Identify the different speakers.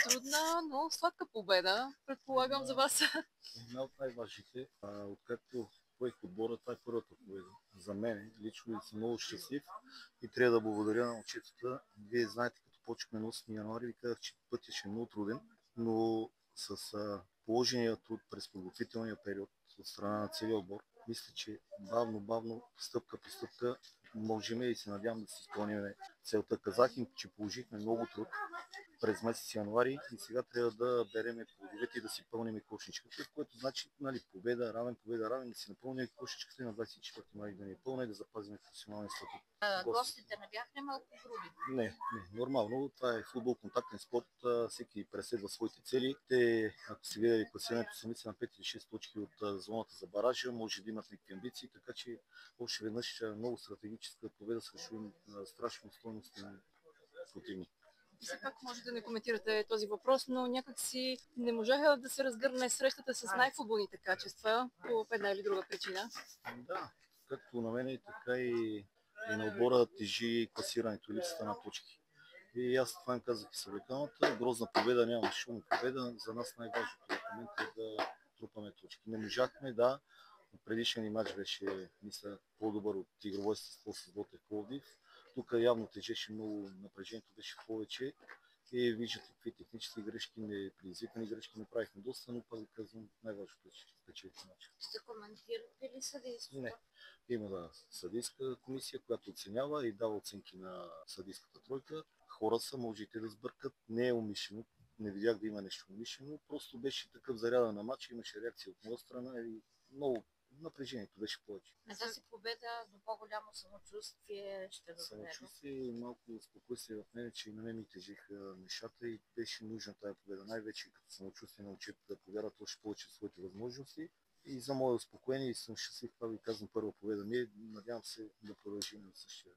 Speaker 1: Трудна, но сладка победа, предполагам за вас.
Speaker 2: Една от най-важните. Откакто поех отбора, това е първата победа. За мен лично съм много щастлив и трябва да благодаря на момчетата. Вие знаете, като почнахме на 8 януари, ви казах, че пътя ще е много труден, но с положения труд през подготвителния период от страна на целия отбор, мисля, че бавно, стъпка по стъпка, можем и се надявам да си изпълним целта. Казах им, че положихме много труд през месец януари и сега трябва да береме плодовете и да си пълним кошничката, което значи победа, равен, да си напълним кошничката и на 24 май да ни е пълна и да запазим професионалния статут.
Speaker 1: Гостите не бяха ли малко груби?
Speaker 2: Не, нормално. Това е футбол, контактен спорт. Всеки преследва своите цели. Те, ако си гледали класирането, са мисля на 5 или 6 точки от зоната за баража, може да имат някакви амбиции, така че още веднъж много стратегическа победа срещу страшно стойностен противник.
Speaker 1: Как може да не коментирате този въпрос, но някак си не можаха да се разгърне срещата с най-футболните качества по една или друга причина.
Speaker 2: Да, както на мен, така и на отбора тежи класирането, липсата на точки. И аз това им казах и с облекалната. Грозна победа няма, шумна победа. За нас най-важното в момента е да трупаме точки. Не можахме, да. Предишният ни матч беше, мисля, по-добър от игрово естество с Ботев Пловдив. Тук явно тежеше много, напрежението беше повече. И виждате какви технически грешки, предизвикани грешки направихме доста, но пак ви казвам, най-важното е, че спечелихме матча.
Speaker 1: Ще коментирате ли съдейството?
Speaker 2: Не. Има съдийска комисия, която оценява и дава оценки на съдийската тройка. Хора са, може и те да сбъркат. Не е умишлено. Не видях да има нещо умишлено. Просто беше такъв заряда на матча, имаше реакция от моя страна и много напрежението беше повече.
Speaker 1: На тази победа до по-голямо самочувствие ще доведе.
Speaker 2: Самочувствие и малко спокойствие в мен, че и на мен ми тежиха нещата и беше нужна тази победа. Най-вече като самочувствие на момчета да повярват още повече в своите възможности. И за мое успокоение и съм щастлив, това ви казвам, първа победа ми. Надявам се да продължим на същия.